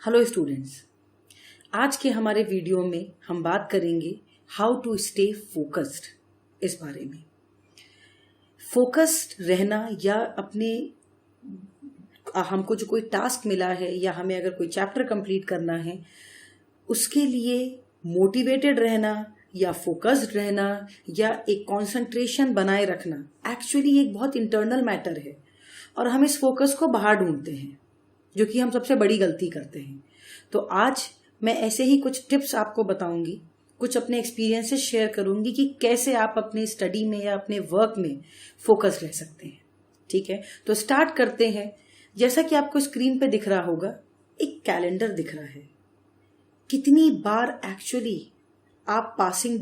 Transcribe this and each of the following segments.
Hello students, आज के हमारे वीडियो में हम बात करेंगे हाउ टू स्टे फोकस्ड। इस बारे में फोकस्ड रहना या हमको जो कोई टास्क मिला है या हमें अगर कोई चैप्टर कंप्लीट करना है उसके लिए मोटिवेटेड रहना या फोकस्ड रहना या एक कंसंट्रेशन बनाए रखना एक्चुअली एक बहुत इंटरनल मैटर है और हम इस फोकस को बाहर ढूंढते हैं, जो कि हम सबसे बड़ी गलती करते हैं। तो आज मैं ऐसे ही कुछ टिप्स आपको बताऊंगी, कुछ अपने एक्सपीरियंसेस शेयर करूंगी कि कैसे आप अपने स्टडी में या अपने वर्क में फोकस रह सकते हैं। ठीक है, तो स्टार्ट करते हैं। जैसा कि आपको स्क्रीन पे दिख रहा होगा, एक कैलेंडर दिख रहा है। कितनी बार एक्चुअली आप पासिंग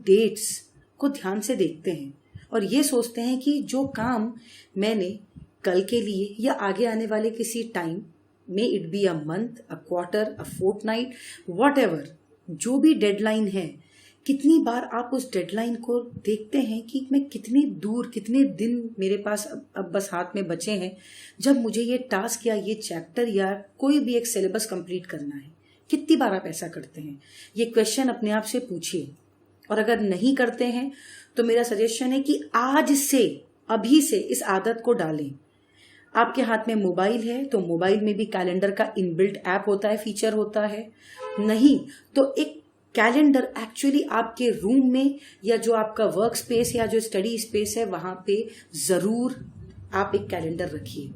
डेट्स को ध्यान से देखते हैं और ये सोचते हैं कि जो काम मैंने कल के लिए या आगे आने वाले किसी टाइम में, it be a month, a quarter, a fortnight, whatever, जो भी डेडलाइन है, कितनी बार आप उस डेडलाइन को देखते हैं कि मैं कितनी दूर, कितने दिन मेरे पास अब बस हाथ में बचे हैं जब मुझे ये टास्क या ये चैप्टर या कोई भी एक सिलेबस कंप्लीट करना है। कितनी बार आप ऐसा करते हैं? ये क्वेश्चन अपने आप से पूछिए। और अगर नहीं करते हैं तो मेरा सजेशन है कि आज से, अभी से इस आदत को डालें। आपके हाथ में मोबाइल है तो मोबाइल में भी कैलेंडर का इनबिल्ट ऐप होता है, फीचर होता है। नहीं तो एक कैलेंडर एक्चुअली आपके रूम में या जो आपका वर्क स्पेस या जो स्टडी स्पेस है वहां पे जरूर आप एक कैलेंडर रखिए।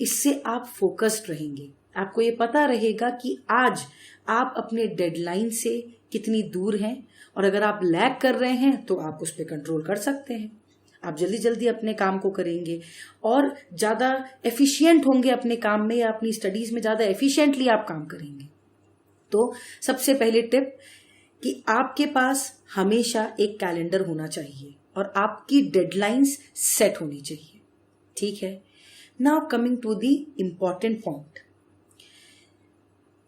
इससे आप फोकस्ड रहेंगे। आपको ये पता रहेगा कि आज आप अपने डेडलाइन से कितनी दूर हैं और अगर आप लैग कर रहे हैं तो आप उस पर कंट्रोल कर सकते हैं। आप जल्दी जल्दी अपने काम को करेंगे और ज्यादा एफिशिएंट होंगे अपने काम में या अपनी स्टडीज में ज्यादा एफिशिएंटली आप काम करेंगे। तो सबसे पहले टिप कि आपके पास हमेशा एक कैलेंडर होना चाहिए और आपकी डेडलाइंस सेट होनी चाहिए। ठीक है, now coming to the important point.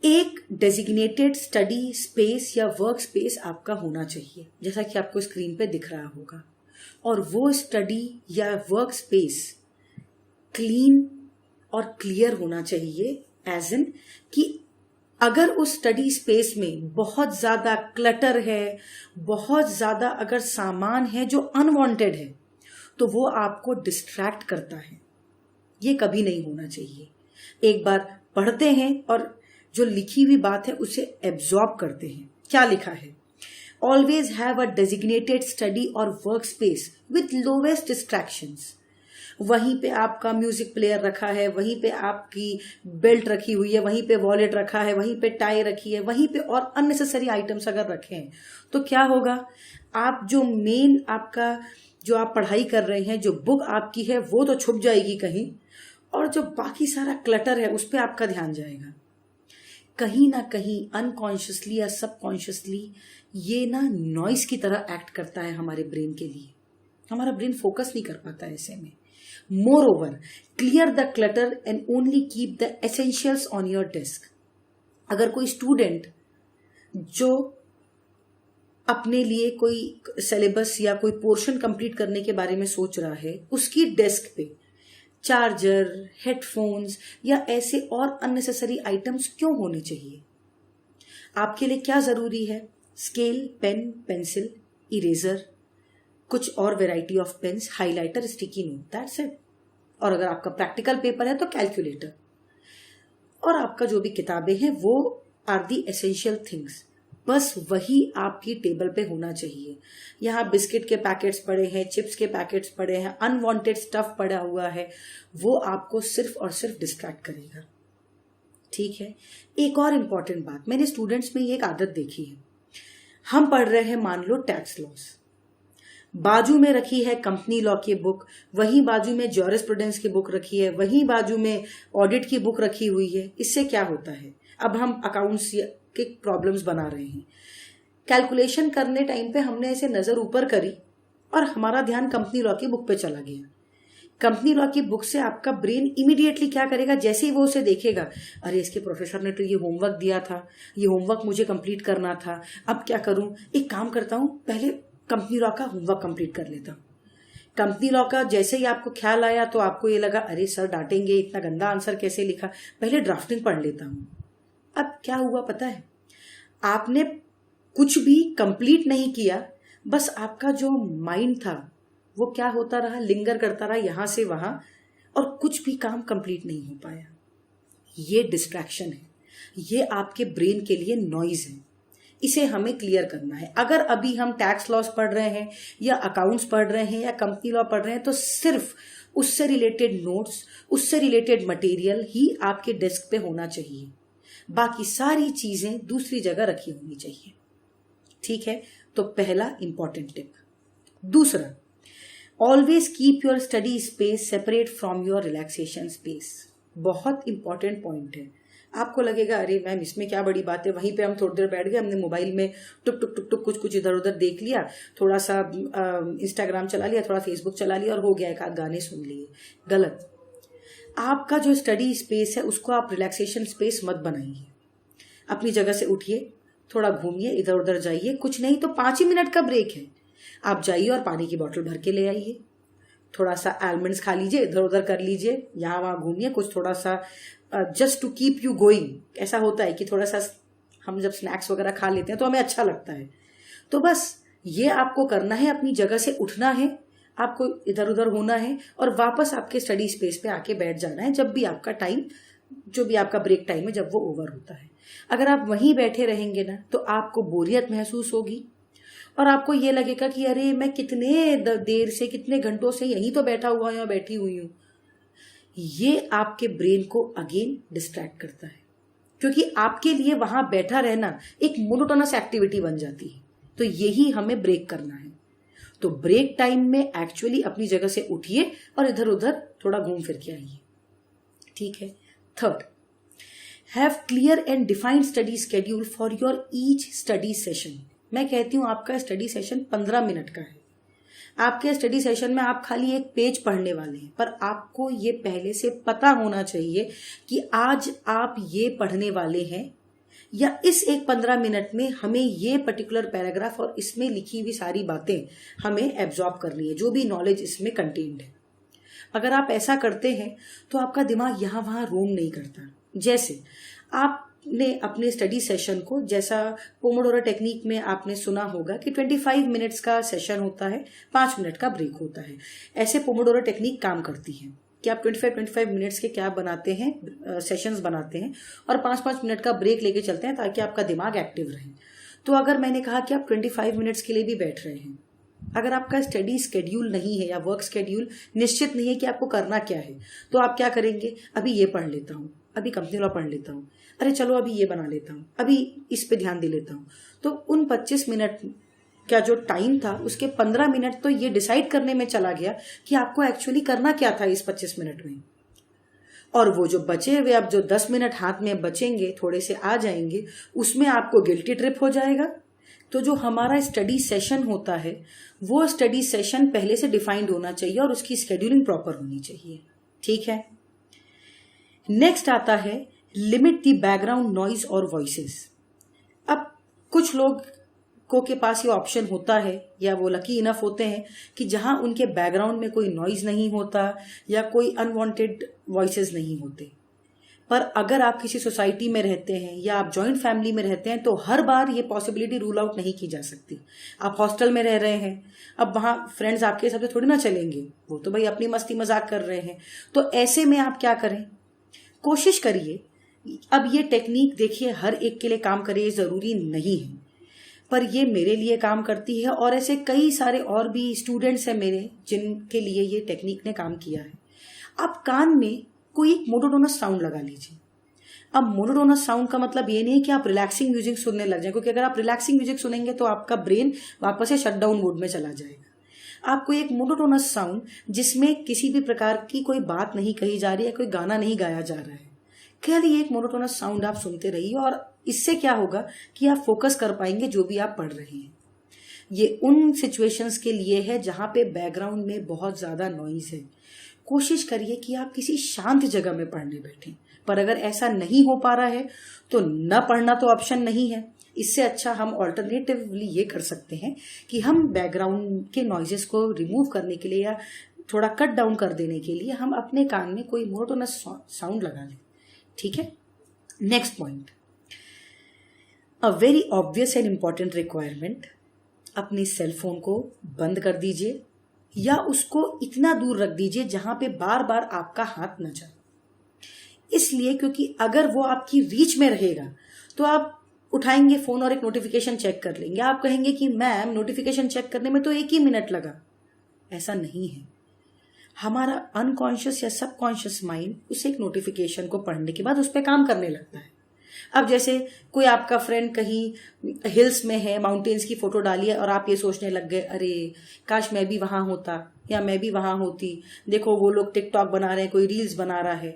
एक डेजिग्नेटेड स्टडी स्पेस या वर्क स्पेस आपका होना चाहिए, जैसा कि आपको स्क्रीन पे दिख रहा होगा। और वो स्टडी या वर्क स्पेस क्लीन और क्लियर होना चाहिए, एज इन कि अगर उस स्टडी स्पेस में बहुत ज्यादा क्लटर है, बहुत ज्यादा अगर सामान है जो अनवांटेड है, तो वो आपको डिस्ट्रैक्ट करता है। ये कभी नहीं होना चाहिए। एक बार पढ़ते हैं और जो लिखी हुई बात है उसे एब्जॉर्ब करते हैं। क्या लिखा है? Always have a designated study or workspace with lowest distractions. वहीं पे आपका म्यूजिक प्लेयर रखा है, वहीं पे आपकी बेल्ट रखी हुई है, वहीं पे वॉलेट रखा है, वहीं पे टाई रखी है, वहीं पे और अननेसेसरी आइटम्स अगर रखे हैं तो क्या होगा? आप जो मेन आपका जो आप पढ़ाई कर रहे हैं, जो बुक आपकी है, वो तो छुप जाएगी कहीं और जो बाकी सारा क्लटर है उस पर आपका ध्यान जाएगा। कहीं ना कहीं अनकॉन्शियसली या सबकॉन्शियसली ये ना नॉइस की तरह एक्ट करता है हमारे ब्रेन के लिए। हमारा ब्रेन फोकस नहीं कर पाता ऐसे में। More over, clear the clutter and only keep the essentials on your desk. अगर कोई स्टूडेंट जो अपने लिए कोई सिलेबस या कोई पोर्शन कंप्लीट करने के बारे में सोच रहा है, उसकी डेस्क पे चार्जर, हेडफोन्स या ऐसे और अननेसेसरी आइटम्स क्यों होने चाहिए? आपके लिए क्या जरूरी है? स्केल, पेन, पेंसिल, इरेजर, कुछ और variety of pens, highlighter, sticky note, that's it. और अगर आपका प्रैक्टिकल पेपर है तो कैलकुलेटर। और आपका जो भी किताबें हैं वो आर दी एसेंशियल थिंग्स। बस वही आपकी टेबल पे होना चाहिए। यहाँ बिस्किट के पैकेट्स पड़े हैं, चिप्स के पैकेट्स पड़े हैं, अनवांटेड स्टफ पड़ा हुआ है, वो आपको सिर्फ और सिर्फ डिस्ट्रैक्ट करेगा। ठीक है, एक और इम्पॉर्टेंट बात, मैंने स्टूडेंट्स में ये एक आदत देखी है। हम पढ़ रहे हैं, मान लो टैक्स लॉस, बाजू में रखी है कंपनी लॉ की बुक, वहीं बाजू में ज्यूरिस्प्रूडेंस की बुक रखी है, वहीं बाजू में ऑडिट की बुक रखी हुई है। इससे क्या होता है? अब हम अकाउंट्स के प्रॉब्लम्स बना रहे हैं, कैलकुलेशन करने टाइम पे हमने ऐसे नजर ऊपर करी और हमारा ध्यान कंपनी लॉ की बुक पे चला गया। कंपनी लॉ की बुक से आपका ब्रेन इमीडिएटली क्या करेगा? जैसे ही वो उसे देखेगा, अरे इसके प्रोफेसर ने तो ये होमवर्क दिया था, ये होमवर्क मुझे कंप्लीट करना था, अब क्या करूं? एक काम करता हूं, पहले कंपनी लॉ का होमवर्क कंप्लीट कर लेता हूं। कंपनी लॉ का जैसे ही आपको ख्याल आया तो आपको ये लगा अरे सर डांटेंगे, इतना गंदा आंसर कैसे लिखा, पहले ड्राफ्टिंग पढ़ लेता हूं। अब क्या हुआ पता है, आपने कुछ भी कंप्लीट नहीं किया, बस आपका जो माइंड था वो क्या होता रहा, लिंगर करता रहा यहां से वहां, और कुछ भी काम कंप्लीट नहीं हो पाया। ये डिस्ट्रैक्शन है, ये आपके ब्रेन के लिए नॉइज है, इसे हमें क्लियर करना है। अगर अभी हम टैक्स लॉस पढ़ रहे हैं या अकाउंट्स पढ़ रहे हैं या कंपनी लॉ पढ़ रहे हैं तो सिर्फ उससे रिलेटेड नोट्स, उससे रिलेटेड मटेरियल ही आपके डेस्क पे होना चाहिए, बाकी सारी चीजें दूसरी जगह रखी होनी चाहिए। ठीक है, तो पहला इंपॉर्टेंट टिप। दूसरा, always keep your study space separate from your relaxation space. बहुत इंपॉर्टेंट पॉइंट है। आपको लगेगा अरे मैम इसमें क्या बड़ी बात है, वहीं पे हम थोड़ी देर बैठ गए, हमने मोबाइल में टुक टुक टुक टुक कुछ कुछ इधर उधर देख लिया, थोड़ा सा इंस्टाग्राम चला लिया, थोड़ा फेसबुक चला लिया और हो गया, एक आध गाने सुन लिए। गलत। आपका जो स्टडी स्पेस है उसको आप रिलैक्सेशन स्पेस मत बनाइए। अपनी जगह से उठिए, थोड़ा घूमिए, इधर उधर जाइए, कुछ नहीं तो 5 ही मिनट का ब्रेक है, आप जाइए और पानी की बोतल भर के ले आइए, थोड़ा सा आलमंड्स खा लीजिए, इधर उधर कर लीजिए, यहाँ वहां घूमिए, कुछ थोड़ा सा just to keep you going. ऐसा होता है कि थोड़ा सा हम जब स्नैक्स वगैरह खा लेते हैं तो हमें अच्छा लगता है, तो बस ये आपको करना है, अपनी जगह से उठना है, आपको इधर उधर होना है और वापस आपके स्टडी स्पेस पे आके बैठ जाना है जब भी आपका टाइम, जो भी आपका ब्रेक टाइम है जब वो ओवर होता है। अगर आप वहीं बैठे रहेंगे ना तो आपको बोरियत महसूस होगी और आपको ये लगेगा कि अरे मैं कितने देर से, कितने घंटों से यहीं तो बैठा हुआ हूं या बैठी हुई हूं। ये आपके ब्रेन को अगेन डिस्ट्रैक्ट करता है, क्योंकि आपके लिए वहां बैठा रहना एक मोनोटोनस एक्टिविटी बन जाती है। तो यही हमें ब्रेक करना है। तो ब्रेक टाइम में एक्चुअली अपनी जगह से उठिए और इधर उधर थोड़ा घूम फिर के आइए। ठीक है। Third, have clear and defined study schedule for your each study session. मैं कहती हूं आपका स्टडी सेशन 15 मिनट का है। आपके स्टडी सेशन में आप खाली एक पेज पढ़ने वाले हैं, पर आपको ये पहले से पता होना चाहिए कि आज आप ये पढ़ने वाले हैं या इस एक 15 मिनट में हमें ये पर्टिकुलर पैराग्राफ और इसमें लिखी हुई सारी बातें हमें एब्जॉर्ब करनी है, जो भी नॉलेज इसमें कंटेन्ड है। अगर आप ऐसा करते हैं तो आपका दिमाग यहां वहां रोम नहीं करता। जैसे आपने अपने स्टडी सेशन को, जैसा पोमोडोरो टेक्निक में आपने सुना होगा कि 25 मिनट्स का सेशन होता है, 5 मिनट का ब्रेक होता है। ऐसे पोमोडोरो टेक्निक काम करती है कि आप 25 मिनट्स के क्या बनाते हैं, सेशंस बनाते हैं और 5-5 मिनट का ब्रेक लेके चलते हैं ताकि आपका दिमाग एक्टिव रहे। तो अगर मैंने कहा कि आप 25 मिनट्स के लिए भी बैठ रहे हैं, अगर आपका स्टडी स्केड्यूल नहीं है या वर्क स्केड्यूल निश्चित नहीं है कि आपको करना क्या है, तो आप क्या करेंगे, अभी ये पढ़ लेता हूँ, अभी कंपनी लॉ पढ़ लेता हूँ, अरे चलो अभी ये बना लेता हूँ, अभी इस पे ध्यान दे लेता हूँ। तो उन 25 मिनट का जो टाइम था उसके 15 मिनट तो ये डिसाइड करने में चला गया कि आपको एक्चुअली करना क्या था इस 25 मिनट में। और वो जो बचे हुए अब जो 10 मिनट हाथ में बचेंगे, थोड़े से आ जाएंगे, उसमें आपको गिल्टी ट्रिप हो जाएगा। तो जो हमारा स्टडी सेशन होता है वो स्टडी सेशन पहले से डिफाइंड होना चाहिए और उसकी स्केड्यूलिंग प्रॉपर होनी चाहिए। ठीक है। नेक्स्ट आता है लिमिट द बैकग्राउंड नॉइज और वॉइसेस। अब कुछ लोग के पास ये ऑप्शन होता है या वो लकी इनफ होते हैं कि जहां उनके बैकग्राउंड में कोई नॉइज नहीं होता या कोई अनवांटेड वॉइसेस नहीं होते। पर अगर आप किसी सोसाइटी में रहते हैं या आप जॉइंट फैमिली में रहते हैं तो हर बार ये पॉसिबिलिटी रूल आउट नहीं की जा सकती। आप हॉस्टल में रह रहे हैं, अब वहां फ्रेंड्स आपके हिसाब से थोड़ी ना चलेंगे, वो तो भाई अपनी मस्ती मजाक कर रहे हैं। तो ऐसे में आप क्या करें, कोशिश करिए। अब ये टेक्निक देखिए हर एक के लिए काम करे जरूरी नहीं है, पर ये मेरे लिए काम करती है और ऐसे कई सारे और भी स्टूडेंट्स हैं मेरे जिनके लिए ये टेक्निक ने काम किया है। आप कान में कोई एक मोनोटोनस साउंड लगा लीजिए। अब मोनोटोनस साउंड का मतलब ये नहीं है कि आप रिलैक्सिंग म्यूजिक सुनने लग जाए, क्योंकि अगर आप रिलैक्सिंग म्यूजिक सुनेंगे तो आपका ब्रेन वापस से शटडाउन मोड में चला जाएगा। आपको एक मोनोटोनस साउंड जिसमें किसी भी प्रकार की कोई बात नहीं कही जा रही है, कोई गाना नहीं गाया जा रहा है, खाली एक मोनोटोनस साउंड आप सुनते रहिए और इससे क्या होगा कि आप फोकस कर पाएंगे जो भी आप पढ़ रहे हैं। ये उन सिचुएशंस के लिए है जहां पे बैकग्राउंड में बहुत ज्यादा नॉइज है। कोशिश करिए कि आप किसी शांत जगह में पढ़ने बैठें, पर अगर ऐसा नहीं हो पा रहा है तो न पढ़ना तो ऑप्शन नहीं है, इससे अच्छा हम ऑल्टरनेटिवली ये कर सकते हैं कि हम बैकग्राउंड के नॉइजेस को रिमूव करने के लिए या थोड़ा कट डाउन कर देने के लिए हम अपने कान में कोई मोनोटोनस साउंड लगा लें। ठीक है। Next point, a very obvious and important requirement, अपने सेल फोन को बंद कर दीजिए या उसको इतना दूर रख दीजिए जहां पे बार बार आपका हाथ न जाए। इसलिए क्योंकि अगर वो आपकी रीच में रहेगा तो आप उठाएंगे फोन और एक नोटिफिकेशन चेक कर लेंगे। आप कहेंगे कि मैम नोटिफिकेशन चेक करने में तो 1 ही मिनट लगा। ऐसा नहीं है। हमारा अनकॉन्शियस या सबकॉन्शियस माइंड उस एक नोटिफिकेशन को पढ़ने के बाद उस पर काम करने लगता है। अब जैसे कोई आपका फ्रेंड कहीं हिल्स में है, माउंटेन्स की फोटो डाली है और आप ये सोचने लग गए, अरे काश मैं भी वहां होता या मैं भी वहां होती, देखो वो लोग टिकटॉक बना रहे हैं, कोई रील्स बना रहा है।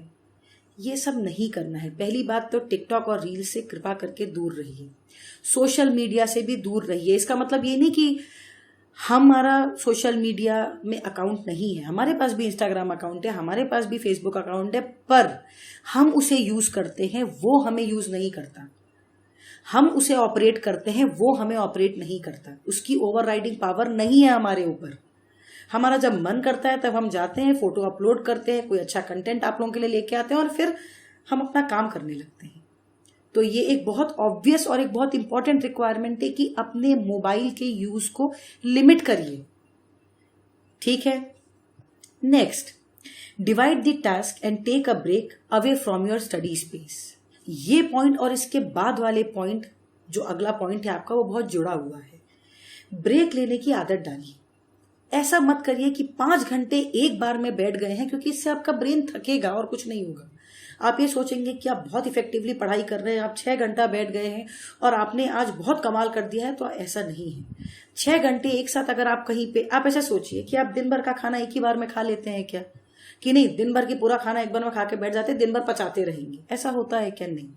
ये सब नहीं करना है। पहली बात तो टिकटॉक और रील्स से कृपा करके दूर रहिए। सोशल मीडिया से भी दूर रहिए। इसका मतलब ये नहीं कि हमारा सोशल मीडिया में अकाउंट नहीं है, हमारे पास भी इंस्टाग्राम अकाउंट है, हमारे पास भी फेसबुक अकाउंट है, पर हम उसे यूज करते हैं, वो हमें यूज नहीं करता। हम उसे ऑपरेट करते हैं, वो हमें ऑपरेट नहीं करता। उसकी ओवरराइडिंग पावर नहीं है हमारे ऊपर। हमारा जब मन करता है तब हम जाते हैं, फोटो अपलोड करते हैं, कोई अच्छा कंटेंट आप लोगों के लिए लेके आते हैं और फिर हम अपना काम करने लगते हैं। तो ये एक बहुत ऑब्वियस और एक बहुत इंपॉर्टेंट रिक्वायरमेंट है कि अपने मोबाइल के यूज को लिमिट करिए। ठीक है। Next, divide the task and take a break away from your study space. ये पॉइंट और इसके बाद वाले पॉइंट, जो अगला पॉइंट है आपका, वो बहुत जुड़ा हुआ है। ब्रेक लेने की आदत डालिए। ऐसा मत करिए कि 5 घंटे एक बार में बैठ गए हैं, क्योंकि इससे आपका ब्रेन थकेगा और कुछ नहीं होगा। आप ये सोचेंगे कि आप बहुत इफेक्टिवली पढ़ाई कर रहे हैं, आप 6 घंटा बैठ गए हैं और आपने आज बहुत कमाल कर दिया है, तो ऐसा नहीं है। 6 घंटे एक साथ अगर आप कहीं पे, आप ऐसा सोचिए कि आप दिन भर का खाना एक ही बार में खा लेते हैं क्या? कि नहीं, दिन भर की पूरा खाना एक बार में खा के बैठ जाते, दिन भर पचाते रहेंगे। ऐसा होता है क्या? नहीं।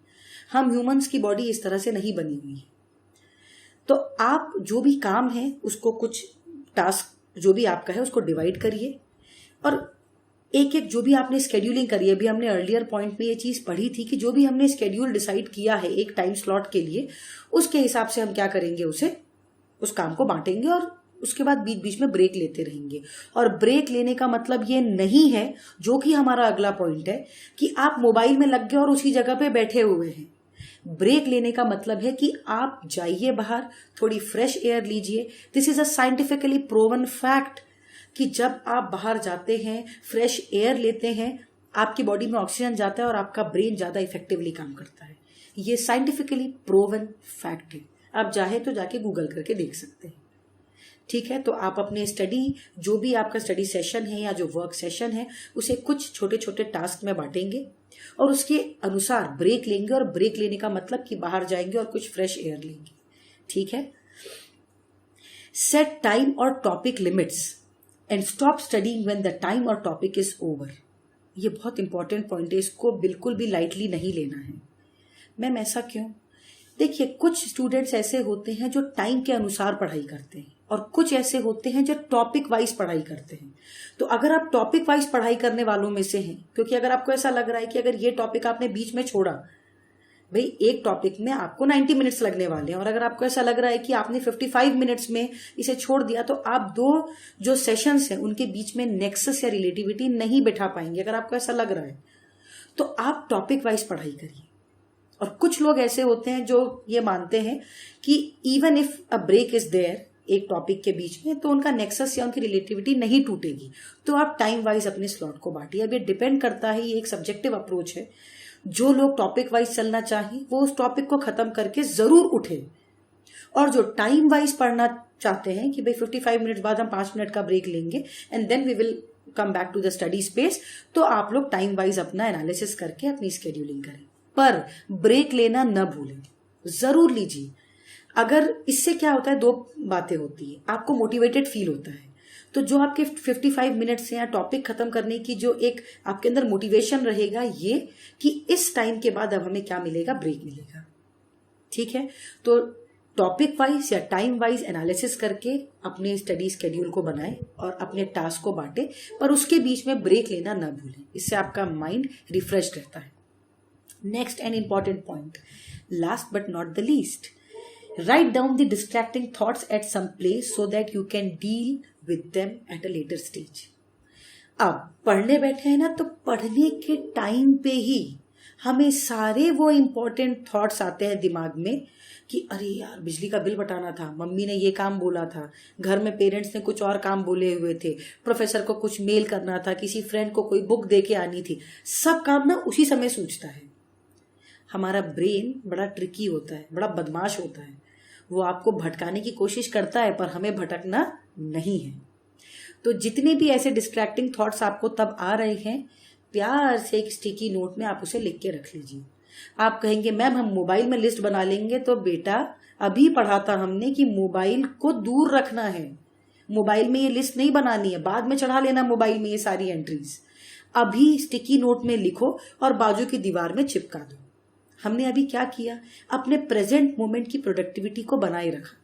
हम ह्यूमंस की बॉडी इस तरह से नहीं बनी हुई है। तो आप जो भी काम है उसको, कुछ टास्क जो भी आपका है उसको डिवाइड करिए और एक एक जो भी आपने स्केड्यूलिंग करी है, अभी हमने अर्लियर पॉइंट में ये चीज पढ़ी थी कि जो भी हमने स्केड्यूल डिसाइड किया है एक टाइम स्लॉट के लिए, उसके हिसाब से हम क्या करेंगे, उस काम को बांटेंगे और उसके बाद बीच बीच में ब्रेक लेते रहेंगे। और ब्रेक लेने का मतलब ये नहीं है, जो कि हमारा अगला पॉइंट है, कि आप मोबाइल में लग गए और उसी जगह पे बैठे हुए हैं। ब्रेक लेने का मतलब है कि आप जाइए बाहर, थोड़ी फ्रेश एयर लीजिए। This is a scientifically proven fact कि जब आप बाहर जाते हैं, फ्रेश एयर लेते हैं, आपकी बॉडी में ऑक्सीजन जाता है और आपका ब्रेन ज्यादा इफेक्टिवली काम करता है। ये साइंटिफिकली प्रूवन फैक्ट है। आप चाहे तो जाके गूगल करके देख सकते हैं। ठीक है। तो आप अपने स्टडी, जो भी आपका स्टडी सेशन है या जो वर्क सेशन है, उसे कुछ छोटे छोटे टास्क में बांटेंगे और उसके अनुसार ब्रेक लेंगे। और ब्रेक लेने का मतलब कि बाहर जाएंगे और कुछ फ्रेश एयर लेंगे। ठीक है। सेट टाइम और topic limits and stop studying when the time और टॉपिक इज ओवर। ये बहुत इंपॉर्टेंट पॉइंट है, इसको बिल्कुल भी लाइटली नहीं लेना है। मैम ऐसा क्यों? देखिए, कुछ स्टूडेंट्स ऐसे होते हैं जो टाइम के अनुसार पढ़ाई करते हैं और कुछ ऐसे होते हैं जो टॉपिक वाइज पढ़ाई करते हैं। तो अगर आप टॉपिक वाइज पढ़ाई करने वालों में से हैं, क्योंकि अगर आपको ऐसा लग रहा है कि अगर ये टॉपिक आपने बीच में छोड़ा, भाई एक टॉपिक में आपको 90 मिनट्स लगने वाले हैं, और अगर आपको ऐसा लग रहा है कि आपने 55 मिनट्स में इसे छोड़ दिया, तो आप दो जो सेशंस हैं उनके बीच में नेक्सस या रिलेटिविटी नहीं बैठा पाएंगे। अगर आपको ऐसा लग रहा है तो आप टॉपिक वाइज पढ़ाई करिए। और कुछ लोग ऐसे होते हैं जो ये मानते हैं कि even if a break is there एक टॉपिक के बीच में, तो उनका नेक्सस या उनकी रिलेटिविटी नहीं टूटेगी। तो आप टाइम वाइज अपने स्लॉट को बांटिए। अब ये डिपेंड करता है, ये एक सब्जेक्टिव अप्रोच है। जो लोग टॉपिक वाइज चलना चाहें वो उस टॉपिक को खत्म करके जरूर उठे, और जो टाइम वाइज पढ़ना चाहते हैं कि भाई 55 मिनट बाद हम 5 मिनट का ब्रेक लेंगे and then we will come back to the study space, तो आप लोग टाइम वाइज अपना एनालिसिस करके अपनी स्केड्यूलिंग करें। पर ब्रेक लेना न भूलें, जरूर लीजिए। अगर इससे क्या होता है, 2 बातें होती है। आपको मोटिवेटेड फील होता है, तो जो आपके 55 मिनट्स या टॉपिक खत्म करने की जो एक आपके अंदर मोटिवेशन रहेगा, ये कि इस टाइम के बाद अब हमें क्या मिलेगा, ब्रेक मिलेगा। ठीक है। तो टॉपिक वाइज या टाइम वाइज एनालिसिस करके अपने स्टडी स्केड्यूल को बनाएं और अपने टास्क को बांटे, पर उसके बीच में ब्रेक लेना न भूलें। इससे आपका माइंड रिफ्रेश रहता है। Next and important point, last but not the least, Write down the distracting thoughts at some place so that you can deal with them at a later stage. अब पढ़ने बैठे हैं ना, तो पढ़ने के टाइम पे ही हमें सारे वो इम्पोर्टेंट थॉट्स आते हैं दिमाग में कि अरे यार बिजली का बिल बटाना था, मम्मी ने ये काम बोला था, घर में पेरेंट्स ने कुछ और काम बोले हुए थे, प्रोफेसर को कुछ मेल करना था, किसी फ्रेंड को कोई बुक दे के आनी थी। सब काम ना उसी समय सूझता है। हमारा ब्रेन बड़ा ट्रिकी होता है, बड़ा बदमाश होता है। वो आपको भटकाने की कोशिश करता है पर हमें भटकना नहीं है। तो जितने भी ऐसे डिस्ट्रैक्टिंग थॉट्स आपको तब आ रहे हैं, प्यार से एक स्टिकी नोट में आप उसे लिख के रख लीजिए। आप कहेंगे मैम हम मोबाइल में लिस्ट बना लेंगे, तो बेटा अभी पढ़ा था हमने कि मोबाइल को दूर रखना है। मोबाइल में ये लिस्ट नहीं बनानी है, बाद में चढ़ा लेना मोबाइल में ये सारी एंट्रीज। अभी स्टिकी नोट में लिखो और बाजू की दीवार में चिपका दो। हमने अभी क्या किया, अपने प्रेजेंट मोमेंट की प्रोडक्टिविटी को बनाए रखा।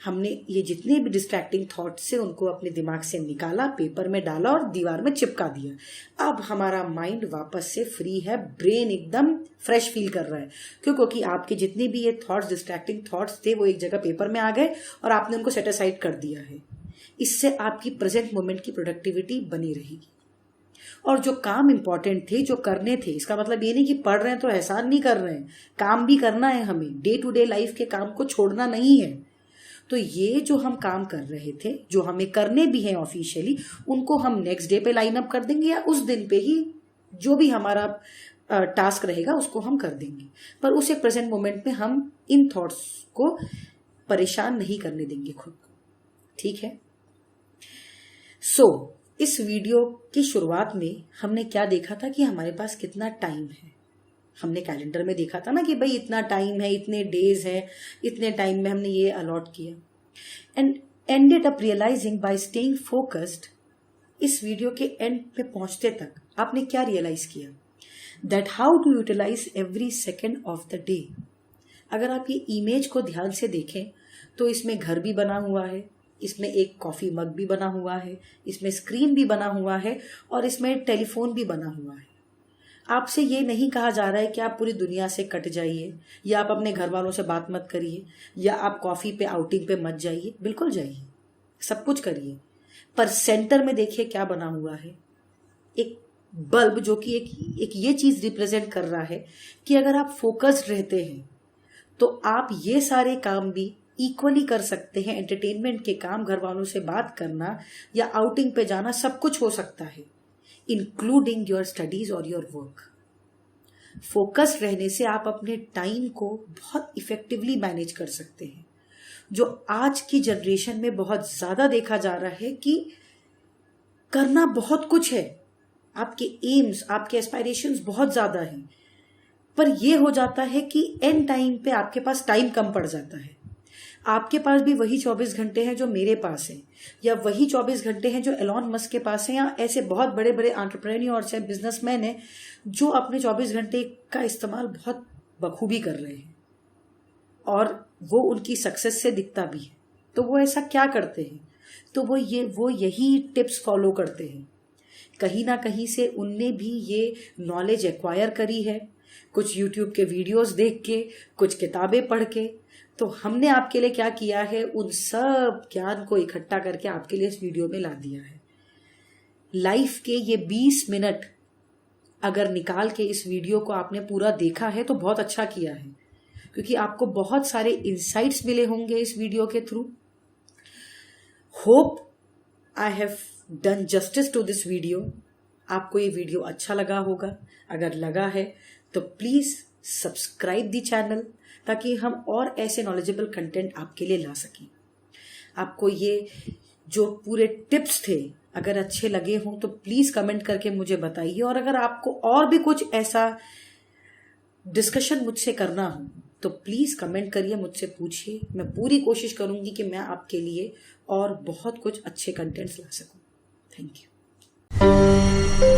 हमने ये जितने भी डिस्ट्रैक्टिंग थॉट्स से उनको अपने दिमाग से निकाला, पेपर में डाला और दीवार में चिपका दिया। अब हमारा माइंड वापस से फ्री है, ब्रेन एकदम फ्रेश फील कर रहा है। क्योंकि आपके जितने भी ये थॉट्स, डिस्ट्रैक्टिंग थॉट्स थे, वो एक जगह पेपर में आ गए और आपने उनको सेट असाइड कर दिया है। इससे आपकी प्रेजेंट मोमेंट की प्रोडक्टिविटी बनी रहेगी। और जो काम इंपॉर्टेंट थे, जो करने थे, इसका मतलब ये नहीं कि पढ़ रहे हैं तो एहसान नहीं कर रहे हैं, काम भी करना है हमें। डे टू डे लाइफ के काम को छोड़ना नहीं है। तो ये जो हम काम कर रहे थे, जो हमें करने भी हैं ऑफिशियली, उनको हम नेक्स्ट डे पे लाइन अप कर देंगे या उस दिन पे ही जो भी हमारा टास्क रहेगा उसको हम कर देंगे। पर उस एक प्रेजेंट मोमेंट में हम इन थॉट्स को परेशान नहीं करने देंगे खुद को। ठीक है। इस वीडियो की शुरुआत में हमने क्या देखा था कि हमारे पास कितना टाइम है। हमने कैलेंडर में देखा था ना कि भाई इतना टाइम है, इतने डेज है, इतने टाइम में हमने ये अलॉट किया। And ended up realising by staying focused, इस वीडियो के एंड पे पहुंचते तक आपने क्या रियलाइज किया, that how to utilise every second of the day. अगर आप ये इमेज को ध्यान से देखें तो इसमें घर भी बना हुआ है, इसमें एक कॉफी मग भी बना हुआ है, इसमें स्क्रीन भी बना हुआ है और इसमें टेलीफोन भी बना हुआ है। आपसे ये नहीं कहा जा रहा है कि आप पूरी दुनिया से कट जाइए या आप अपने घर वालों से बात मत करिए या आप कॉफी पे आउटिंग पे मत जाइए। बिल्कुल जाइए, सब कुछ करिए, पर सेंटर में देखिए क्या बना हुआ है। एक बल्ब जो कि एक ये चीज रिप्रेजेंट कर रहा है कि अगर आप फोकस्ड रहते हैं तो आप ये सारे काम भी इक्वली कर सकते हैं। एंटरटेनमेंट के काम, घर वालों से बात करना या आउटिंग पे जाना, सब कुछ हो सकता है, इंक्लूडिंग योर स्टडीज और योर वर्क। फोकस रहने से आप अपने टाइम को बहुत इफेक्टिवली मैनेज कर सकते हैं। जो आज की जनरेशन में बहुत ज्यादा देखा जा रहा है कि करना बहुत कुछ है, आपके एम्स, आपके एस्पायरेशंस बहुत ज्यादा हैं, पर यह हो जाता है कि एंड टाइम पे आपके पास टाइम कम पड़ जाता है। आपके पास भी वही 24 घंटे हैं जो मेरे पास है, या वही 24 घंटे हैं जो एलॉन मस्क के पास है, या ऐसे बहुत बड़े बड़े एंटरप्रेन्योर्स हैं, बिजनेसमैन हैं जो अपने 24 घंटे का इस्तेमाल बहुत बखूबी कर रहे हैं और वो उनकी सक्सेस से दिखता भी है। तो वो ऐसा क्या करते हैं, तो वो यही टिप्स फॉलो करते हैं। कहीं ना कहीं से उनने भी ये नॉलेज एक्वायर करी है, कुछ यूट्यूब के वीडियोस देख के, कुछ किताबें पढ़ के। तो हमने आपके लिए क्या किया है, उन सब ज्ञान को इकट्ठा करके आपके लिए इस वीडियो में ला दिया है। लाइफ के ये 20 मिनट अगर निकाल के इस वीडियो को आपने पूरा देखा है तो बहुत अच्छा किया है, क्योंकि आपको बहुत सारे इंसाइट्स मिले होंगे इस वीडियो के थ्रू। Hope I have done justice to this video. आपको ये वीडियो अच्छा लगा होगा। अगर लगा है तो प्लीज सब्सक्राइब दी चैनल, ताकि हम और ऐसे नॉलेजेबल कंटेंट आपके लिए ला सकें। आपको ये जो पूरे टिप्स थे अगर अच्छे लगे हों तो प्लीज कमेंट करके मुझे बताइए। और अगर आपको और भी कुछ ऐसा डिस्कशन मुझसे करना हो तो प्लीज कमेंट करिए, मुझसे पूछिए। मैं पूरी कोशिश करूंगी कि मैं आपके लिए और बहुत कुछ अच्छे कंटेंट्स ला सकूं। Thank you.